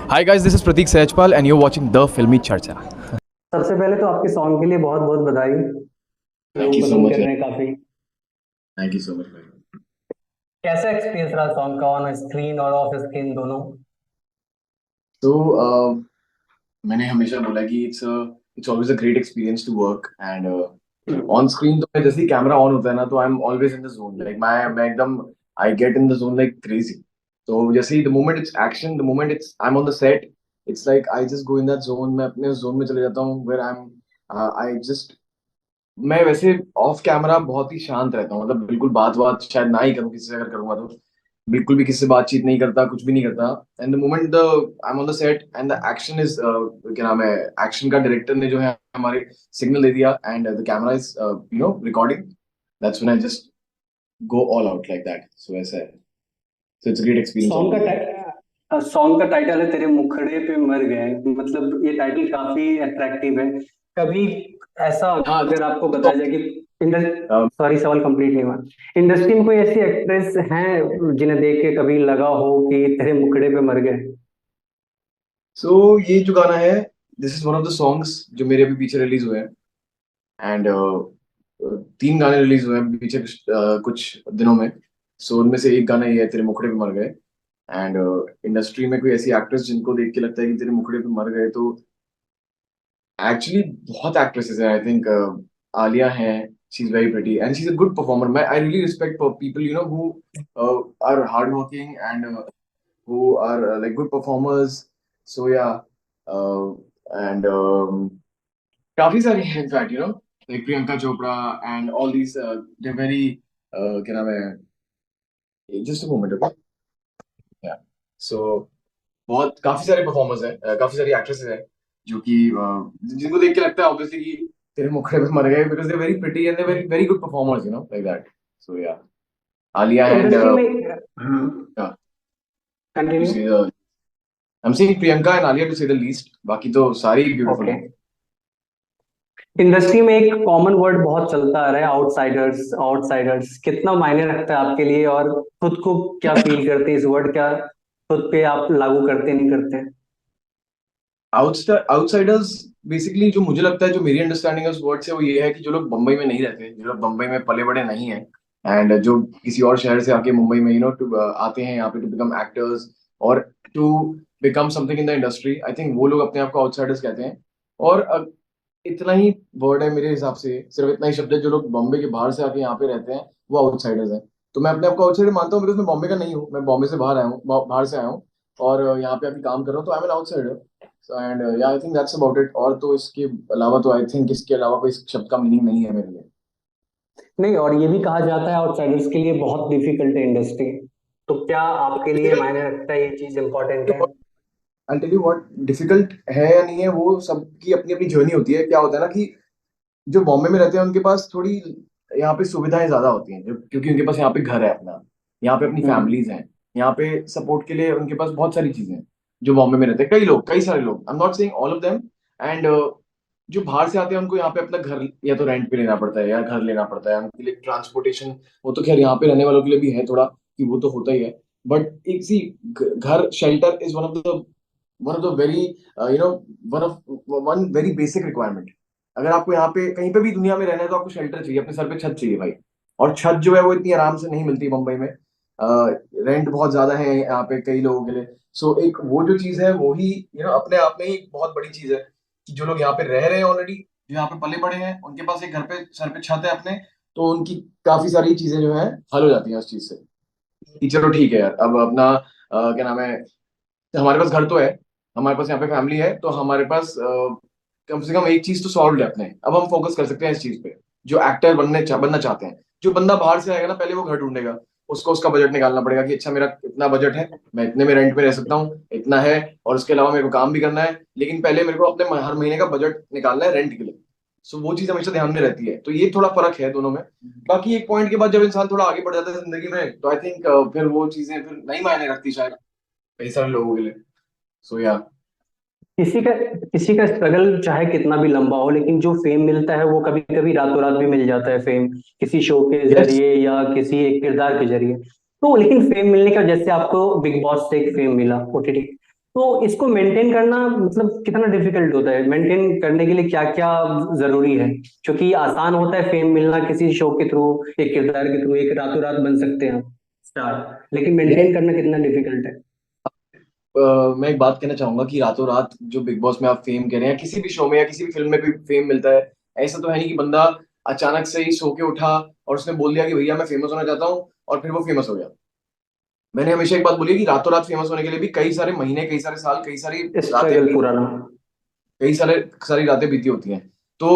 Hi guys, this is Pratik Sehajpal and you're watching The Filmy Charcha. सबसे पहले तो आपके सॉन्ग के लिए बहुत बहुत बधाई। थैंक लोग यू सो पसंद मच कर रहे हैं काफी। थैंक यू सो मच भाई। कैसा एक्सपीरियंस रहा सॉन्ग का ऑन स्क्रीन और ऑफ स्क्रीन दोनों? तो मैंने हमेशा बोला कि it's always a great experience to work and on screen. तो मैं जैसे ही कैमरा ऑन होता है ना, तो I am always in the zone. Like मैं एकदम I get in the zone like crazy. तो जैसे ही the moment it's action, the moment it's I am on the set, it's like I just go in that zone. मैं अपने zone में चले जाता हूँ वेयर आई जस्ट मैं वैसे ऑफ कैमरा बहुत ही शांत रहता हूँ। मतलब बिल्कुल बात बात शायद ना ही करूँ किसी से, अगर करूंगा तो बिल्कुल भी किसी से बातचीत नहीं करता, कुछ भी नहीं करता। And the moment the I am on the set and the action is क्या नाम है, एक्शन का डायरेक्टर ने जो है हमारे सिग्नल दे दिया and the camera is recording, that's when I just go all out like that. So ऐसा है। So it's great experience song all. का सॉन्ग का टाइटल है तेरे मुखड़े पे मर गए। मतलब ये टाइटल काफी अट्रैक्टिव है। कभी ऐसा हाँ। अगर आपको बताया जाए कि um, सॉरी, सवाल कंप्लीट नहीं हुआ। इंडस्ट्री में कोई ऐसी एक्ट्रेस हैं जिन्हें देख के कभी लगा हो कि तेरे मुखड़े पे मर गए? so ये जो गाना है, this is one of the songs जो मेरे अभी पीछे रिलीज हुए हैं। एंड तीन गाने रिलीज हुए हैं पीछे कुछ दिनों में। सो उनमें से एक गाना ये है, तेरे मुखड़े पे मर गए। एंड इंडस्ट्री में कोई ऐसी एक्ट्रेस जिनको देख के लगता है कि तेरे मुखड़े पे मर गए, तो एक्चुअली बहुत एक्ट्रेसेस हैं। आई थिंक आलिया है, she is very pretty and she is a good performer. मैं I really respect people who are hard working and who are like good performers. So yeah, and काफी सारी हैं in fact, like Priyanka Chopra and all these they're very क्या नाम है, just a moment, okay? Yeah. So बहुत काफी सारे परफॉर्मर्स हैं, काफी सारी एक्ट्रेसेस हैं जो कि जिनको देख के लगता है ऑब्वियसली कि तेरे मुखड़े पे मर गए, because they very pretty and they very very good performers, like that. So yeah, Alia and industry में continue. I am saying Priyanka and Alia to say the least, बाकी तो सारी ब्यूटीफुल ओके। हैं। इंडस्ट्री में एक कॉमन वर्ड बहुत चलता आ रहा है, आउटसाइडर्स। आउटसाइडर्स कितना मायने रखता है आपके लिए, और खुद को क्या फील करते हैं इस वर्ड? क्या खुद पे आप लागू करते नहीं करते? आउटसाइडर्स बेसिकली, जो मुझे लगता है, जो मेरी अंडरस्टैंडिंग है उस वर्ड से, वो ये है कि जो लोग बम्बई में नहीं रहते, जो लोग बम्बई में पले बड़े नहीं हैं एंड जो किसी और शहर से आके मुंबई में आते हैं यहाँ पे टू बिकम एक्टर्स और to become something in the industry, I think वो लोग अपने आप को आउटसाइडर्स कहते हैं। और इतना ही वर्ड है मेरे हिसाब से, सिर्फ इतना ही शब्द है। जो लोग बॉम्बे के बाहर से आके यहाँ पे रहते हैं वो आउटसाइडर्स हैं। तो मैं अपने आप को आउटसाइडर मानता हूँ, बिकॉज मैं बॉम्बे का नहीं हूँ, मैं बॉम्बे से बाहर आया हूँ, बाहर से आया हूँ और यहाँ पे अभी काम कर रहा हूँ, तो I am an outsider. And yeah I think that's about it. और तो इसके अलावा तो आई थिंक इसके अलावा कोई शब्द का मीनिंग नहीं है मेरे लिए। नहीं, और ये भी कहा जाता है आउटसाइडर्स के लिए बहुत डिफिकल्ट है इंडस्ट्री। तो क्या आपके लिए मायने रखता है, ये चीज इम्पोर्टेंट है? I tell you what, difficult है या नहीं है वो सबकी अपनी अपनी जर्नी होती है। क्या होता है ना कि जो बॉम्बे में रहते हैं उनके पास थोड़ी यहाँ पे सुविधाएं ज्यादा होती हैं, क्योंकि उनके पास यहाँ पे घर है अपना, यहाँ पे अपनी हम्म। फैमिलीज हैं, यहाँ पे सपोर्ट के लिए उनके पास बहुत सारी चीजें हैं। जो बॉम्बे में रहते हैं कई लोग, कई सारे लोग, I am not saying all of them. And जो बाहर से आते हैं उनको यहाँ पे अपना घर या तो रेंट पे लेना पड़ता है या घर लेना पड़ता है उनके लिए, ट्रांसपोर्टेशन। वो तो खैर यहाँ पे रहने वालों के लिए भी है थोड़ा, कि वो तो होता ही है। बट एक सी, घर, shelter is one of the very one of one very basic requirement. अगर आपको यहाँ पे कहीं पे भी दुनिया में रहना है तो आपको शेल्टर चाहिए, अपने सर पे छत चाहिए भाई। और छत जो है वो इतनी आराम से नहीं मिलती मुंबई में। रेंट बहुत ज्यादा है यहाँ पे कई लोगों के लिए। सो एक वो जो चीज है वो ही अपने आप में ही एक बहुत बड़ी चीज है कि जो लोग यहाँ पे रह रहे हैं ऑलरेडी, जो यहाँ पे पले बड़े हैं, उनके पास एक घर पे सर पे छत है अपने, तो उनकी काफी सारी चीजें जो है हल हो जाती हैं उस चीज से। कि चलो ठीक है यार, अब अपना क्या नाम है, हमारे पास घर तो है, हमारे पास यहाँ पे फैमिली है, तो हमारे पास कम से कम एक चीज तो सॉल्व है अपने। अब हम फोकस कर सकते हैं इस चीज पे। जो एक्टर बनना चाहते हैं, जो बंदा बाहर से आएगा ना, पहले वो घर ढूंढेगा, उसको उसका बजट निकालना पड़ेगा कि अच्छा मेरा इतना बजट है, मैं इतने में रेंट पे रह सकता हूँ, इतना है, और उसके अलावा मेरे को काम भी करना है, लेकिन पहले मेरे को अपने हर महीने का बजट निकालना है रेंट के लिए। सो वो चीज हमेशा ध्यान में रहती है, तो ये थोड़ा फर्क है दोनों में। बाकी एक पॉइंट के बाद जब इंसान थोड़ा आगे बढ़ जाता है जिंदगी में, तो आई थिंक फिर वो चीजें फिर नहीं मायने रखती शायद कई सारे लोगों के लिए। सो या। किसी का स्ट्रगल चाहे कितना भी लंबा हो, लेकिन जो फेम मिलता है वो कभी कभी रातों रात भी मिल जाता है। फेम किसी शो के यस। जरिए या किसी एक किरदार के जरिए। तो लेकिन फेम मिलने का, जैसे आपको बिग बॉस से एक फेम मिला, ओटीटी, तो इसको मेंटेन करना मतलब कितना डिफिकल्ट होता है? मेंटेन करने के लिए क्या क्या जरूरी है? क्योंकि आसान होता है फेम मिलना किसी शो के थ्रू, एक किरदार के थ्रू, एक रातों रात बन सकते हैं स्टार, लेकिन मैं मेंटेन करना कितना डिफिकल्ट है? मैं एक बात कहना चाहूंगा कि रातों रात जो बिग बॉस में आप फेम कह रहे हैं, या किसी भी शो में या किसी भी फिल्म में भी फेम मिलता है, ऐसा तो है नहीं कि बंदा अचानक से ही सो के उठा और उसने बोल दिया कि भैया मैं फेमस होना चाहता हूँ, और फिर वो फेमस हो गया। मैंने हमेशा एक बात बोली है कि रातों रात फेमस होने के लिए भी कई सारे महीने, कई सारे साल, कई सारी रातें स्ट्रगल बीत, पुराना। कई सारी रातें बीती होती हैं। तो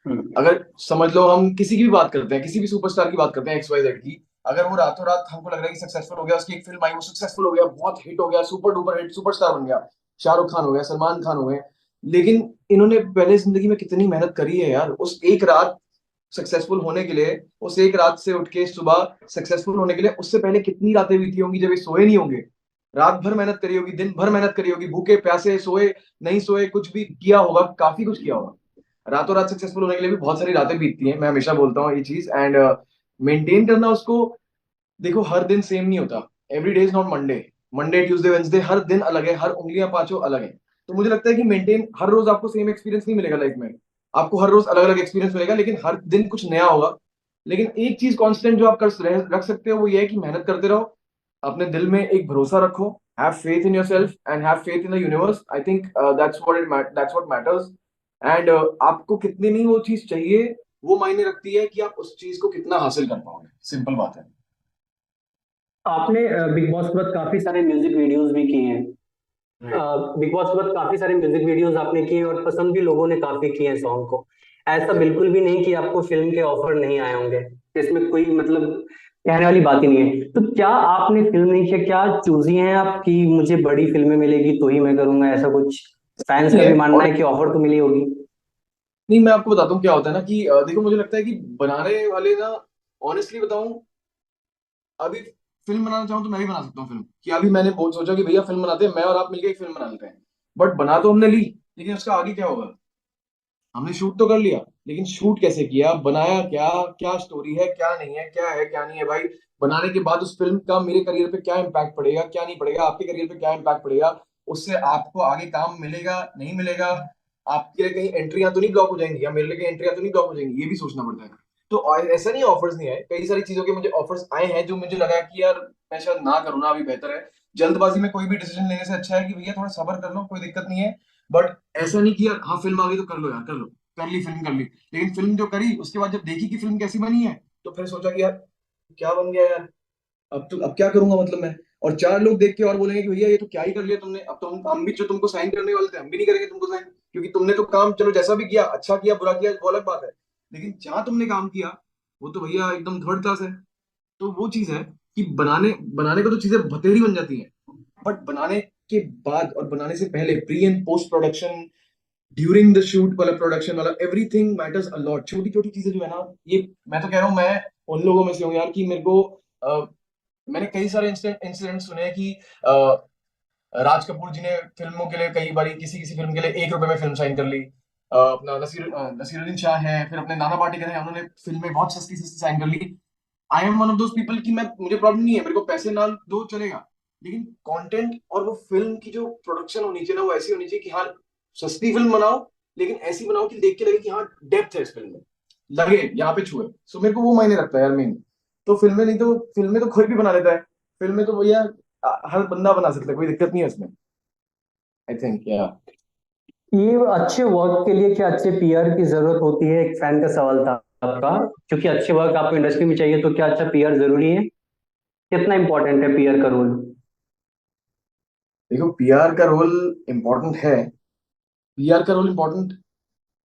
हम्म। अगर समझ लो हम किसी की भी बात करते हैं, किसी भी सुपरस्टार की बात करते हैं, XYZ की, अगर वो रातों रात हमको लग रहा है कि सक्सेसफुल हो गया, उसकी एक फिल्म आई वो सक्सेसफुल हो गया, बहुत हिट हो गया, सुपर डुपर हिट, सुपरस्टार बन गया, शाहरुख खान हो गया, सलमान खान हो गए, लेकिन इन्होंने पहले जिंदगी में कितनी मेहनत करी है यार उस एक रात सक्सेसफुल होने के लिए, उस एक रात से उठ के सुबह सक्सेसफुल होने के लिए उससे पहले कितनी रातें बीती होंगी जब ये सोए नहीं होंगे, रात भर मेहनत करी होगी, दिन भर मेहनत करी होगी, भूखे प्यासे सोए नहीं सोए, कुछ भी किया होगा, काफी कुछ किया होगा। रातों रात सक्सेसफुल होने के लिए भी बहुत सारी रातें बीतती हैं, मैं हमेशा बोलता हूँ ये चीज। एंड मेंटेन करना उसको, देखो हर दिन सेम नहीं होता, every day is not Monday, Monday Tuesday Wednesday हर दिन अलग है, हर उंगलियां पांचों अलग है। तो मुझे लगता है कि मेंटेन, हर रोज आपको सेम एक्सपीरियंस नहीं मिलेगा लाइफ में, आपको हर रोज अलग अलग एक्सपीरियंस मिलेगा, लेकिन हर दिन कुछ नया होगा। लेकिन एक चीज कांस्टेंट जो आप रख सकते हो वो ये है कि मेहनत करते रहो, अपने दिल में एक भरोसा रखो, have faith in yourself and have faith in the universe. I think that's what matters. And आपको कितनी नहीं वो चीज चाहिए, वो मायने रखती है कि आप उस चीज को कितना हासिल कर पाओगे, सिंपल बात है। आपने बिग बॉस के बाद काफी सारे म्यूजिक वीडियोस भी किए हैं। राइट। बिग बॉस के बाद काफी सारे म्यूजिक वीडियोस आपने किए और पसंद भी लोगों ने काफी किए हैं सॉन्ग को। ऐसा बिल्कुल भी नहीं कि आपको फिल्म के ऑफर नहीं आए होंगे, इसमें कोई मतलब कहने वाली बात ही नहीं है। तो क्या आपने फिल्म नहीं किया, क्या चूजी हैं आप कि मुझे बड़ी फिल्में मिलेगी तो ही मैं करूंगा, ऐसा कुछ फैंस नहीं का है, भी मानना और है कि ऑफर तो मिली होगी? नहीं, मैं आपको बताता हूँ क्या होता है ना कि देखो मुझे लगता है कि बनाने वाले ना, ऑनेस्टली बताऊं, अभी फिल्म बनाना चाहूँ तो मैं भी बना सकता हूँ फिल्म, कि अभी मैंने बहुत सोचा कि भैया फिल्म बनाते हैं, मैं और आप मिलकर एक फिल्म बना लेते हैं, बट बना तो हमने ली, लेकिन उसका आगे क्या होगा? हमने शूट तो कर लिया, लेकिन शूट कैसे किया, बनाया क्या, क्या स्टोरी है, क्या नहीं है, क्या है क्या नहीं है भाई, बनाने के बाद उस फिल्म का मेरे करियर पे क्या इम्पैक्ट पड़ेगा, क्या नहीं पड़ेगा, आपके करियर पे क्या इम्पैक्ट पड़ेगा, उससे आपको आगे काम मिलेगा नहीं मिलेगा, आपके लिए कहीं एंट्रियां तो नहीं ब्लॉक हो जाएंगी, या मेरे लिए कहीं एंट्रियां तो नहीं ब्लॉक हो जाएंगी, ये भी सोचना पड़ता है। तो ऐसा नहीं ऑफर्स नहीं आए, कई सारी चीजों के मुझे ऑफर्स आए हैं जो मुझे लगा कि यार मैं शायद ना करूँ ना, अभी बेहतर है। जल्दबाजी में कोई भी डिसीजन लेने से अच्छा है कि भैया थोड़ा सब्र कर लो, कोई दिक्कत नहीं है। बट ऐसा नहीं कि यार हाँ फिल्म आ गई तो कर लो यार, कर लो, कर ली फिल्म, कर ली, लेकिन फिल्म जो करी उसके बाद जब देखी कि फिल्म कैसी बनी है, तो फिर सोचा कि यार क्या बन गया यार, अब क्या करूंगा मतलब मैं, और चार लोग देख के और बोलेंगे कि भैया ये तो क्या ही कर लिया तुमने, अब तो हम भी जो तुमको साइन करने वाले थे हम भी नहीं करेंगे तुमको साइन, क्योंकि तुमने तो काम चलो जैसा भी किया, अच्छा किया बुरा किया वो अलग बात है, लेकिन जहां तुमने काम किया वो तो भैया एकदम थर्ड क्लास है। तो वो चीज है कि बनाने बनाने को तो चीजें बतेरी बन जाती हैं, बट बनाने के बाद और बनाने से पहले pre and post production, during the shoot वाला प्रोडक्शन वाला, एवरीथिंग मैटर्स अ लॉट। छोटी छोटी चीजें जो है ना, ये मैं तो कह रहा हूँ, मैं उन लोगों में से हूँ यार कि मेरे को मैंने कई सारे इंसिडेंट सुने हैं कि अ, राज कपूर जी ने फिल्मों के लिए कई बार किसी किसी फिल्म के लिए 1 रुपए में फिल्म साइन कर ली, अपना नसीरुद्दीन शाह है, फिर अपने नाना पाटेकर है, उन्होंने फिल्में बहुत सस्ती सस्ती साइन कर ली। I am one of those people कि मैं, मुझे प्रॉब्लम नहीं है, मेरे को पैसे ना दो चलेगा, लेकिन कंटेंट और वो फिल्म की जो प्रोडक्शन होनी चाहिए ना, वो ऐसी होनी चाहिए कि हाँ सस्ती फिल्म बनाओ, लेकिन ऐसी बनाओ कि देख के लगे कि हाँ डेप्थ है इस फिल्म में, लगे यहाँ पे छुए। सो मेरे को वो मायने रखता है यार मेन। तो फिल्में नहीं तो फिल्में तो कोई भी बना लेता है, फिल्में तो भैया हर बंदा बना सकता है, कोई दिक्कत नहीं है उसमें, आई थिंक या। ये अच्छे वर्क के लिए क्या अच्छे पीआर की जरूरत होती है? एक फैन का सवाल था आपका। क्योंकि अच्छे वर्क आपको इंडस्ट्री में चाहिए तो क्या अच्छा पीआर जरूरी है? कितना इंपॉर्टेंट है पीआर का रोल? देखो पीआर का रोल इम्पोर्टेंट है, पीआर का रोल इम्पोर्टेंट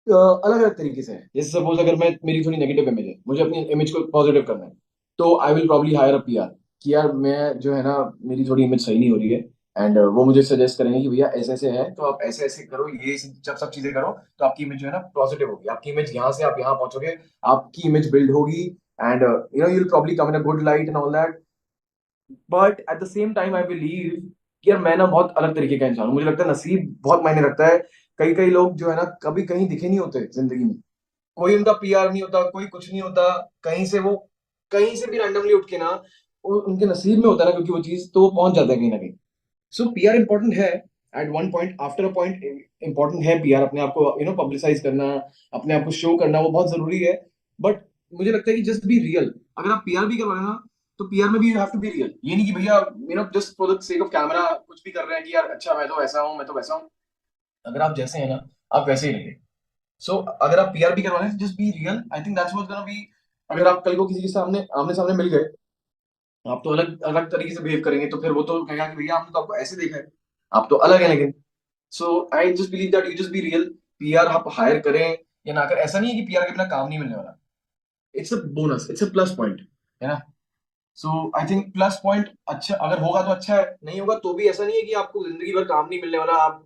अलग अलग तरीके से है। जैसे सपोज अगर मैं, मेरी थोड़ी नेगेटिव इमेज है, मुझे अपनी इमेज को पॉजिटिव करना है, तो I will probably higher a PR, कि यार मैं जो है ना, मेरी थोड़ी इमेज सही नहीं हो रही है, एंड वो मुझे सजेस्ट करेंगे कि भैया ऐसे ऐसे है तो आप ऐसे ऐसे करो, ये जब सब चीजें करो तो आपकी इमेज जो है ना पॉजिटिव होगी, आपकी इमेज यहाँ से आप यहाँ पहुंचोगे, आपकी इमेज बिल्ड होगी, and you know you will probably come in a good light and all that. But at the same time I believe कि यार मैं ना बहुत अलग तरीके का इंसान हूँ, मुझे लगता है नसीब बहुत मायने रखता है। कई कई लोग जो है ना कभी कहीं दिखे नहीं होते जिंदगी में, कोई उनका पीआर नहीं होता, कोई कुछ नहीं होता, कहीं से वो, कहीं से भी रैंडमली उठ के ना, उनके नसीब में होता है ना, क्योंकि वो चीज तो वो पहुंच जाता है कहीं ना कहीं। सो पीआर इंपॉर्टेंट है, at one point, after a point important है पीआर, अपने आप को पब्लिसाइज करना, अपने आप को शो करना, वो बहुत जरूरी है। बट मुझे लगता है कि जस्ट बी रियल। अगर आप पीआर भी करवा रहे हो ना, तो पीआर में भी you have to be real. ये नहीं कि भैया just for the sake of camera कुछ भी कर रहे हैं कि यार अच्छा मैं तो ऐसा हूँ, मैं तो वैसा हूँ। अगर आप जैसे हैं ना, आप वैसे ही रहिए। सो अगर आप पीआर भी करवा रहे हैं, just be real. I think that's what's gonna be. अगर आप कल को किसी के सामने आमने सामने मिल गए, आप तो अलग अलग तरीके से बिहेव करेंगे, तो फिर वो तो कहेगा कि भैया हमने तो आपको ऐसे देखा है, आप तो अलग है। लेकिन so I just believe that you just be real. PR आप हायर करें या ना करें, ऐसा नहीं है कि पीआर के बिना काम नहीं मिलने वाला। It's a bonus, it's a plus point, है ना। सो आई थिंक प्लस पॉइंट अच्छा, अगर होगा तो अच्छा है, नहीं होगा तो भी ऐसा नहीं है कि आपको जिंदगी भर काम नहीं मिलने वाला। आप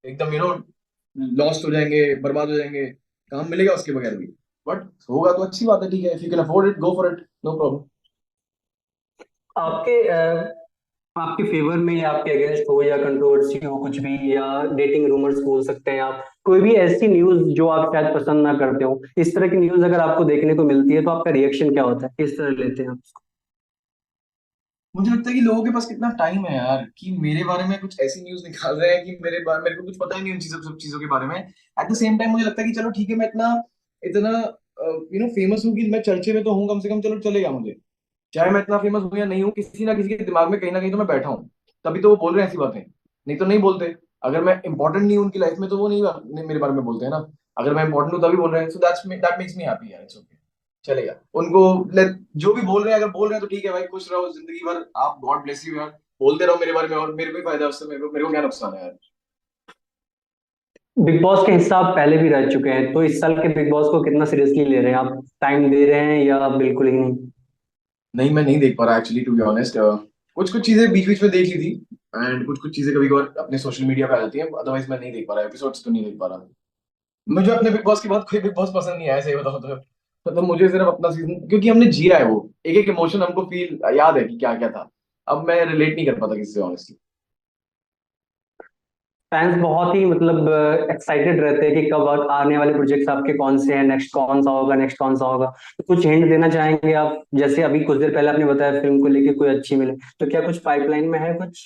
एकदम लॉस्ट हो जाएंगे, बर्बाद हो जाएंगे। काम मिलेगा उसके बगैर भी। बट होगा तो अच्छी बात है, ठीक है। If you can afford it, go for it, no problem. आपके आपके फेवर में या आपके अगेंस्ट हो या कंट्रोवर्सी हो कुछ भी, या डेटिंग रूमर्स बोल सकते हैं आप, कोई भी ऐसी न्यूज जो आप शायद पसंद ना करते हो, इस तरह की न्यूज अगर आपको देखने को मिलती है तो आपका रिएक्शन क्या होता है, किस तरह लेते हैं आप उसको? मुझे लगता है कि लोगों के पास कितना टाइम है यार, कि मेरे बारे में कुछ ऐसी न्यूज निकाल रहे हैं कि मेरे को कुछ पता ही नहीं उन चीजों सब चीजों के बारे में। एट द सेम टाइम मुझे लगता है कि चलो ठीक है, मैं इतना इतना फेमस हूँ कि मैं चर्चे में तो हूँ कम से कम, चलो चलेगा मुझे। चाहे मैं इतना फेमस हूँ या नहीं हूँ, किसी ना किसी के दिमाग में कहीं ना कहीं तो मैं बैठा हूँ। तभी तो वो बोल रहे हैं ऐसी बातें, नहीं तो नहीं बोलते। अगर मैं इंपॉर्टेंट नहीं हूँ उनकी लाइफ में, तो वो नहीं मेरे बारे में बोलते हैं ना। अगर मैं इंपॉर्टेंट हूँ तभी बोल रहे हैं। So that makes me happy यार, इट्स ओके, चलेगा उनको। जो भी बोल रहे हैं, अगर बोल रहे हैं तो ठीक है भाई, खुश रहो जिंदगी भर आप, गॉड ब्लेस यू यार। बोलते रहो मेरे बारे में, और मेरे को ही फायदा है उससे, मेरे को क्या नुकसान है यार। बिग बॉस के हिस्सा आप पहले भी रह चुके हैं, तो इस साल के बिग बॉस को कितना सीरियसली ले रहे हैं आप? टाइम दे रहे हैं या बिल्कुल ही नहीं? नहीं, मैं नहीं देख पा रहा एक्चुअली, टू बी ऑनेस्ट। कुछ कुछ चीजें बीच बीच में देख ली थी, एंड कुछ कुछ चीजें कभी कभार अपने सोशल मीडिया पे आ जाती हैं। अदरवाइज मैं नहीं देख पा रहा, एपिसोड्स तो नहीं देख पा रहा। मुझे अपने बिग बॉस के बाद कोई बिग बॉस पसंद नहीं आया, सही बताओ तो। मतलब मुझे सिर्फ अपना सीजन, क्योंकि हमने जिया है वो, एक एक इमोशन हमको फील याद है कि क्या क्या था। अब मैं रिलेट नहीं कर पाता किसी से, ऑनेस्टली। फैंस बहुत ही मतलब एक्साइटेड रहते हैं कि कब आने वाले प्रोजेक्ट्स आपके कौन से हैं, नेक्स्ट कौन सा होगा, नेक्स्ट कौन सा होगा। तो कुछ हिंट देना चाहेंगे आप? जैसे अभी कुछ देर पहले आपने बताया फिल्म को लेके कोई अच्छी मिले, तो क्या कुछ पाइपलाइन में है कुछ?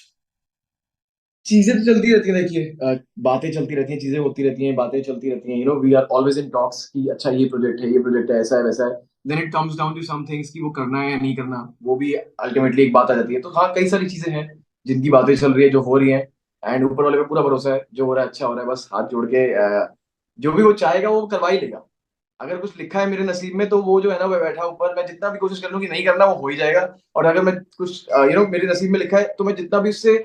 चीजें तो चलती रहती हैं, देखिए बातें चलती रहती हैं, चीजें होती रहती हैं, बातें चलती रहती हैं। We are always in talks कि अच्छा ये प्रोजेक्ट है, ये प्रोजेक्ट है, ऐसा है वैसा है। Then it comes down to some things कि वो करना है या नहीं करना, वो भी अल्टीमेटली एक बात आ जाती है। तो हाँ, कई सारी चीजें हैं जिनकी बातें चल रही है, जो हो रही हैं। एंड ऊपर वाले पे पूरा भरोसा है, जो हो रहा है अच्छा हो रहा है। बस हाथ जोड़ के जो भी वो चाहेगा वो करवा ही लेगा। अगर कुछ लिखा है मेरे नसीब में, तो वो जो है ना, वो बैठा ऊपर, मैं जितना भी कोशिश कर लूँ कि नहीं करना, वो हो ही जाएगा। और अगर मैं कुछ मेरे नसीब में लिखा है, तो मैं जितना भी उससे,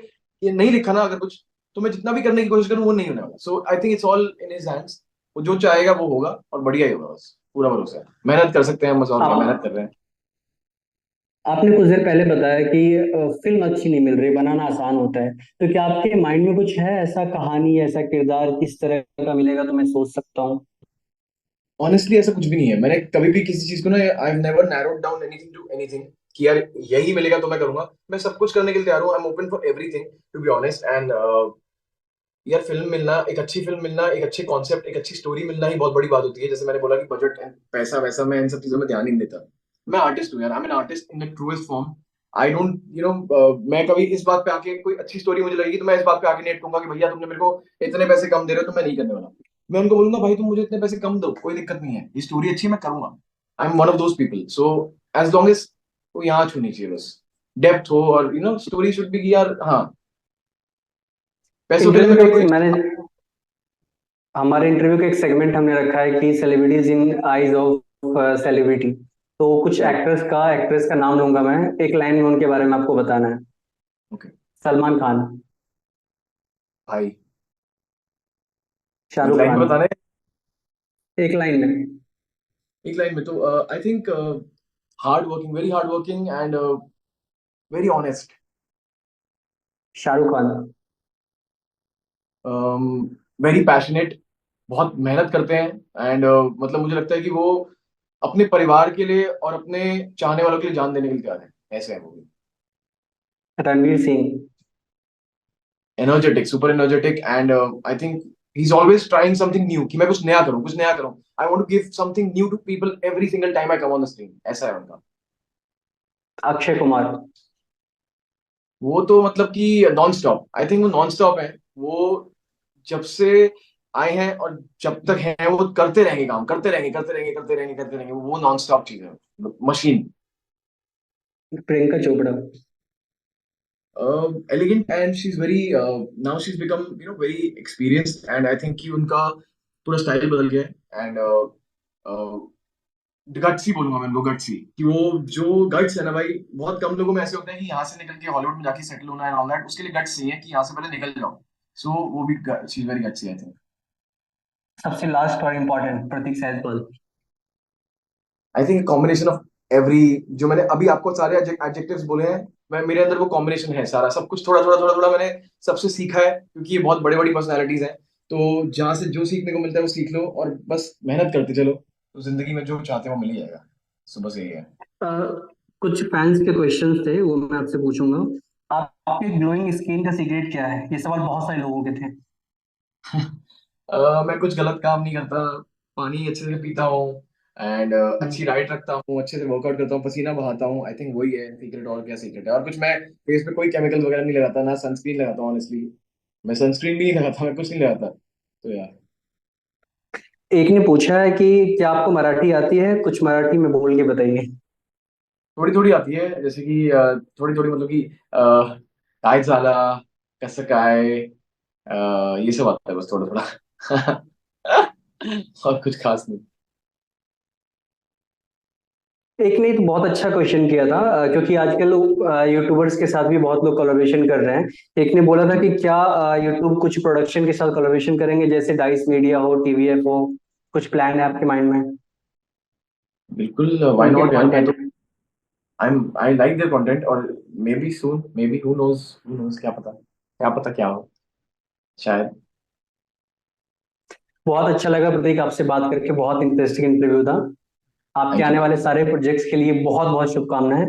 ये नहीं लिखा ना अगर कुछ, तो मैं जितना भी करने की कोशिश करूँ वो नहीं होने वाला। So I think it's all in his hands. वो जो चाहेगा वो होगा, और बढ़िया ही होगा। बस पूरा भरोसा है, मेहनत कर सकते हैं हम, बस और क्या, मेहनत आप कर रहे हैं। आपने कुछ देर पहले बताया कि फिल्म अच्छी नहीं मिल रही, बनाना आसान होता है। तो क्या आपके माइंड में कुछ है ऐसा कहानी, ऐसा किरदार किस तरह का मिलेगा तो मैं सोच सकता हूँ? ऑनेस्टली ऐसा कुछ भी नहीं है। मैंने कभी भी किसी चीज को ना, I have never narrowed down anything to anything कि यार यही मिलेगा तो मैं करूंगा। मैं सब कुछ करने के लिए तैयार हूँ। I am open for everything, to be honest. And यार फिल्म मिलना, एक अच्छी फिल्म मिलना, एक अच्छे कॉन्सेप्ट, एक अच्छी स्टोरी मिलना ही बहुत बड़ी बात होती है। जैसे मैंने बोला कि बजट एंड पैसा वैसा, मैं इन सब चीजों में ध्यान ही नहीं देता। मैं आर्टिस्ट हूँ यार, आई am an artist in the truest form. I don't मैं कभी इस बात पे आके, कोई अच्छी स्टोरी मुझे लगेगी तो मैं इस बात पे आके नहीं अटकूंगा कि भैया तुमने मेरे को इतने पैसे कम दे रहे हो, तो मैं नहीं करने वाला। मैं उनको बोलूंगा भाई तुम मुझे इतने पैसे कम दो, कोई दिक्कत नहीं है, ये स्टोरी अच्छी है, मैं करूंगा। I am one of those people. So as long as वो यहाँ छूनी चाहिए बस, डेप्थ हो, और स्टोरी शुड बी यार। हाँ, पैसों के लिए इंटरव्यू मैं का कभी एक कोई। मैंने हमारे इंटरव्यू का एक सेगमेंट हमने रखा है कि celebrities in eyes of celebrity. तो कुछ राइट। एक्ट्रेस का नाम लूंगा मैं, एक लाइन में उनके बारे में आपको बताना है। ओके। सलमान खान, भाई, एक शाहरुख लाइन खान, में बताना है? एक लाइन में। एक लाइन में तो I think hard working and very honest. Shahrukh Khan, very passionate, बहुत मेहनत करते हैं। एंड मतलब मुझे लगता है कि वो अपने परिवार के लिए और अपने चाहने वालों के लिए जान देने के लिए तैयार है, ऐसे है वो भी। Ranveer Singh, energetic, super energetic. And I think he is always trying something new, कि मैं कुछ नया करूं, कुछ नया करूं। I want to give something new to people every single time I come on the screen, ऐसा है उनका। अक्षय कुमार, वो तो मतलब कि नॉन स्टॉप, आई थिंक वो नॉन स्टॉप है। वो जब से आए हैं और जब तक हैं वो करते रहेंगे, काम करते रहेंगे, करते रहेंगे, करते रहेंगे, करते रहेंगे, वो नॉन स्टॉप चीज है, machine. Priyanka Chopra. Elegant and she is very, now she is become very experienced, and I think कि उनका पूरा स्टाइल बदल गया है। एंड गट्सी बोलूंगा मैं उनको, गट्सी, कि वो जो गट्स है ना भाई, बहुत कम लोगों में ऐसे होते हैं कि यहाँ से निकल के हॉलीवुड में जाके सेटल होना है, ऑल दैट, उसके लिए गट्स चाहिए कि यहाँ से पहले निकल जाओ। सो वो भी, she is very gutsy I think. सबसे लास्ट और important, Prateek Sahajpal. I think combination of every, जो मैंने अभी आपको सारे एडजेक्टिव्स बोले हैं, मैं मेरे अंदर वो कॉम्बिनेशन है सारा, सब कुछ थोड़ा थोड़ा थोड़ा थोड़ा मैंने सबसे सीखा है, क्योंकि ये बहुत बड़ी बड़ी पर्सनैलिटीज हैं। तो जहां से जो सीखने को मिलता है वो सीख लो, और बस मेहनत करते चलो, तो जिंदगी में जो चाहते हो वो मिल ही जाएगा। सो बस यही है। अ, कुछ फैंस के क्वेश्चंस थे, वो मैं आपसे पूछूंगा। आपके ग्लोइंग स्किन का सीक्रेट क्या है? ये सवाल बहुत सारे लोगों के थे। मैं कुछ गलत काम नहीं करता, पानी अच्छे से पीता हूँ, एंड अच्छी डाइट रखता हूँ, अच्छे से वर्कआउट करता हूँ, पसीना बहाता हूँ। आई थिंक वही है सीक्रेट, और क्या सीक्रेट है? और कुछ मैं फेस पे कोई केमिकल वगैरह नहीं लगाता, ना सनस्क्रीन लगाता हूँ ऑनेस्टली। मैं सनस्क्रीन भी नहीं लगाता, मैं कुछ नहीं लगाता। तो यार, एक ने पूछा है कि क्या आपको मराठी आती है? कुछ मराठी में बोल के बताइए। थोड़ी थोड़ी आती है, जैसे कि थोड़ी थोड़ी, मतलब कि काय झाला, कसं काय, ये सब आता है बस थोड़ा थोड़ा। और कुछ खास नहीं। एक ने तो बहुत अच्छा क्वेश्चन किया था, क्योंकि आजकल लोग यूट्यूबर्स के साथ भी बहुत लोग कोलैबोरेशन कर रहे हैं। एक ने बोला था कि क्या यूट्यूब कुछ प्रोडक्शन के साथ कोलैबोरेशन करेंगे, जैसे डाइस मीडिया हो, टीवीएफ हो? कुछ प्लान है आपके माइंड में? बिल्कुल, व्हाई उनके नॉट यार, मैं तो, content. I like their content, और maybe soon, maybe, who knows, क्या पता, क्या पता क्या हो, शायद। बहुत अच्छा लगा प्रतीक आपसे बात करके, बहुत इंटरेस्टिंग इंटरव्यू था। आपके थैंक आने यू। वाले सारे प्रोजेक्ट्स के लिए बहुत बहुत शुभकामनाएं।